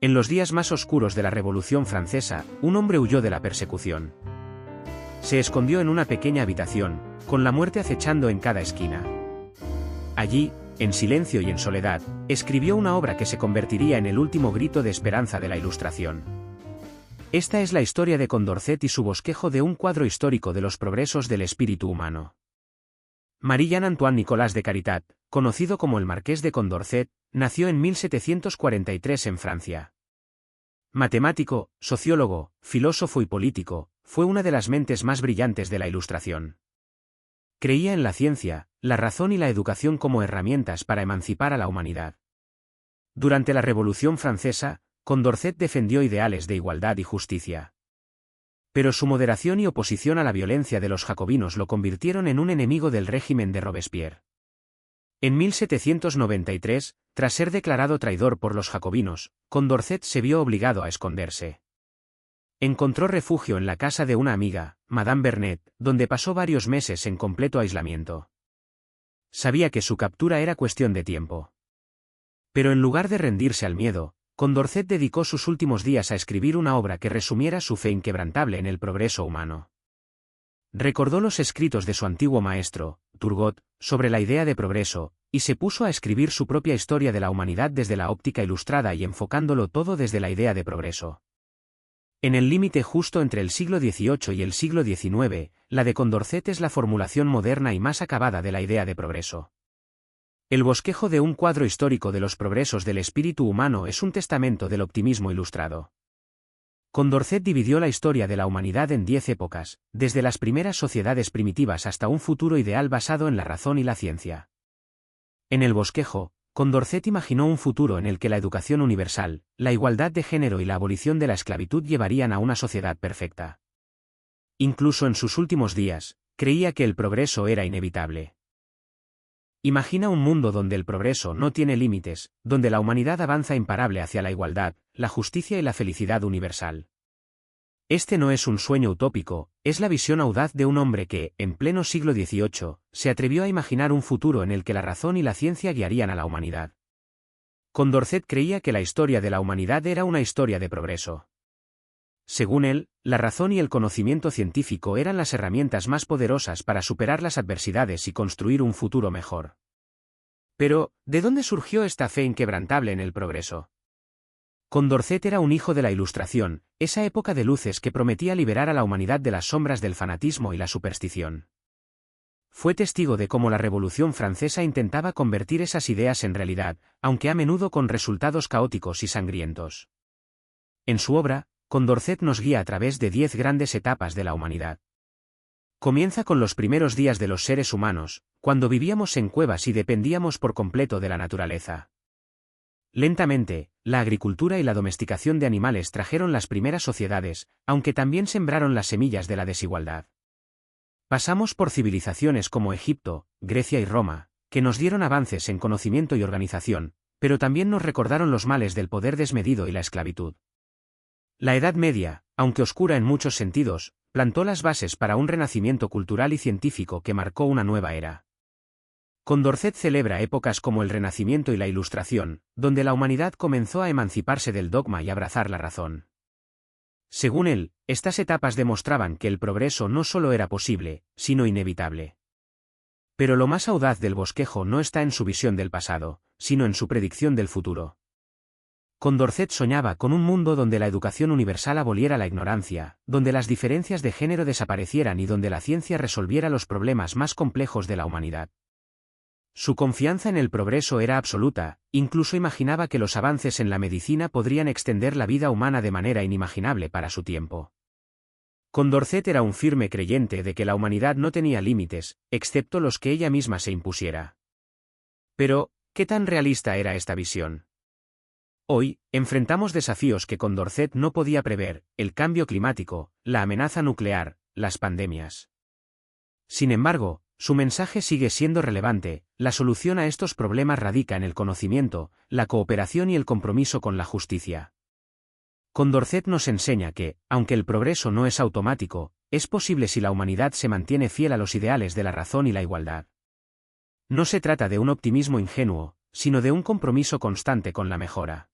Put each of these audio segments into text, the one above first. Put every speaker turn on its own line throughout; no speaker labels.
En los días más oscuros de la Revolución Francesa, un hombre huyó de la persecución. Se escondió en una pequeña habitación, con la muerte acechando en cada esquina. Allí, en silencio y en soledad, escribió una obra que se convertiría en el último grito de esperanza de la Ilustración. Esta es la historia de Condorcet y su bosquejo de un cuadro histórico de los progresos del espíritu humano. Marie Antoine Nicolas de Caritat, conocido como el Marqués de Condorcet, nació en 1743 en Francia. Matemático, sociólogo, filósofo y político, fue una de las mentes más brillantes de la Ilustración. Creía en la ciencia, la razón y la educación como herramientas para emancipar a la humanidad. Durante la Revolución Francesa, Condorcet defendió ideales de igualdad y justicia. Pero su moderación y oposición a la violencia de los jacobinos lo convirtieron en un enemigo del régimen de Robespierre. En 1793, tras ser declarado traidor por los jacobinos, Condorcet se vio obligado a esconderse. Encontró refugio en la casa de una amiga, Madame Vernet, donde pasó varios meses en completo aislamiento. Sabía que su captura era cuestión de tiempo. Pero en lugar de rendirse al miedo, Condorcet dedicó sus últimos días a escribir una obra que resumiera su fe inquebrantable en el progreso humano. Recordó los escritos de su antiguo maestro, Turgot, sobre la idea de progreso, y se puso a escribir su propia historia de la humanidad desde la óptica ilustrada y enfocándolo todo desde la idea de progreso. En el límite justo entre el siglo XVIII y el siglo XIX, la de Condorcet es la formulación moderna y más acabada de la idea de progreso. El bosquejo de un cuadro histórico de los progresos del espíritu humano es un testamento del optimismo ilustrado. Condorcet dividió la historia de la humanidad en 10 épocas, desde las primeras sociedades primitivas hasta un futuro ideal basado en la razón y la ciencia. En el bosquejo, Condorcet imaginó un futuro en el que la educación universal, la igualdad de género y la abolición de la esclavitud llevarían a una sociedad perfecta. Incluso en sus últimos días, creía que el progreso era inevitable. Imagina un mundo donde el progreso no tiene límites, donde la humanidad avanza imparable hacia la igualdad, la justicia y la felicidad universal. Este no es un sueño utópico, es la visión audaz de un hombre que, en pleno siglo XVIII, se atrevió a imaginar un futuro en el que la razón y la ciencia guiarían a la humanidad. Condorcet creía que la historia de la humanidad era una historia de progreso. Según él, la razón y el conocimiento científico eran las herramientas más poderosas para superar las adversidades y construir un futuro mejor. Pero, ¿de dónde surgió esta fe inquebrantable en el progreso? Condorcet era un hijo de la Ilustración, esa época de luces que prometía liberar a la humanidad de las sombras del fanatismo y la superstición. Fue testigo de cómo la Revolución Francesa intentaba convertir esas ideas en realidad, aunque a menudo con resultados caóticos y sangrientos. En su obra, Condorcet nos guía a través de 10 grandes etapas de la humanidad. Comienza con los primeros días de los seres humanos, cuando vivíamos en cuevas y dependíamos por completo de la naturaleza. Lentamente, la agricultura y la domesticación de animales trajeron las primeras sociedades, aunque también sembraron las semillas de la desigualdad. Pasamos por civilizaciones como Egipto, Grecia y Roma, que nos dieron avances en conocimiento y organización, pero también nos recordaron los males del poder desmedido y la esclavitud. La Edad Media, aunque oscura en muchos sentidos, plantó las bases para un renacimiento cultural y científico que marcó una nueva era. Condorcet celebra épocas como el Renacimiento y la Ilustración, donde la humanidad comenzó a emanciparse del dogma y abrazar la razón. Según él, estas etapas demostraban que el progreso no solo era posible, sino inevitable. Pero lo más audaz del bosquejo no está en su visión del pasado, sino en su predicción del futuro. Condorcet soñaba con un mundo donde la educación universal aboliera la ignorancia, donde las diferencias de género desaparecieran y donde la ciencia resolviera los problemas más complejos de la humanidad. Su confianza en el progreso era absoluta, incluso imaginaba que los avances en la medicina podrían extender la vida humana de manera inimaginable para su tiempo. Condorcet era un firme creyente de que la humanidad no tenía límites, excepto los que ella misma se impusiera. Pero, ¿qué tan realista era esta visión? Hoy, enfrentamos desafíos que Condorcet no podía prever: el cambio climático, la amenaza nuclear, las pandemias. Sin embargo, su mensaje sigue siendo relevante: la solución a estos problemas radica en el conocimiento, la cooperación y el compromiso con la justicia. Condorcet nos enseña que, aunque el progreso no es automático, es posible si la humanidad se mantiene fiel a los ideales de la razón y la igualdad. No se trata de un optimismo ingenuo, sino de un compromiso constante con la mejora.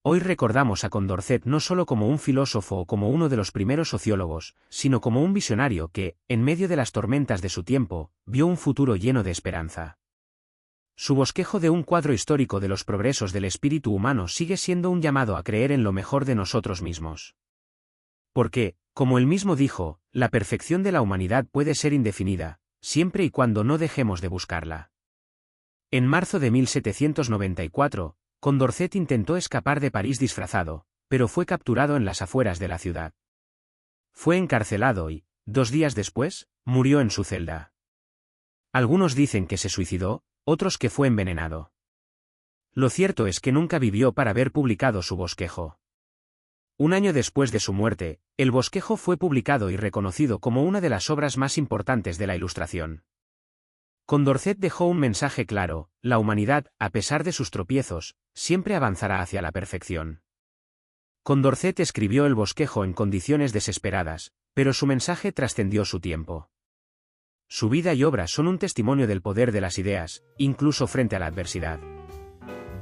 Hoy recordamos a Condorcet no solo como un filósofo o como uno de los primeros sociólogos, sino como un visionario que, en medio de las tormentas de su tiempo, vio un futuro lleno de esperanza. Su bosquejo de un cuadro histórico de los progresos del espíritu humano sigue siendo un llamado a creer en lo mejor de nosotros mismos. Porque, como él mismo dijo, la perfección de la humanidad puede ser indefinida, siempre y cuando no dejemos de buscarla. En marzo de 1794, Condorcet intentó escapar de París disfrazado, pero fue capturado en las afueras de la ciudad. Fue encarcelado y, 2 días después, murió en su celda. Algunos dicen que se suicidó, otros que fue envenenado. Lo cierto es que nunca vivió para ver publicado su bosquejo. Un año después de su muerte, el bosquejo fue publicado y reconocido como una de las obras más importantes de la Ilustración. Condorcet dejó un mensaje claro: la humanidad, a pesar de sus tropiezos, siempre avanzará hacia la perfección. Condorcet escribió el bosquejo en condiciones desesperadas, pero su mensaje trascendió su tiempo. Su vida y obra son un testimonio del poder de las ideas, incluso frente a la adversidad.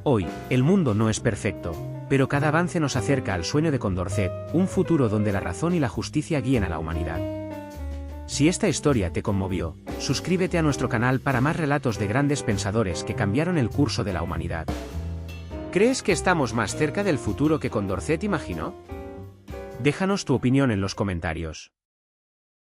Hoy, el mundo no es perfecto, pero cada avance nos acerca al sueño de Condorcet, un futuro donde la razón y la justicia guíen a la humanidad. Si esta historia te conmovió, suscríbete a nuestro canal para más relatos de grandes pensadores que cambiaron el curso de la humanidad. ¿Crees que estamos más cerca del futuro que Condorcet imaginó? Déjanos tu opinión en los comentarios.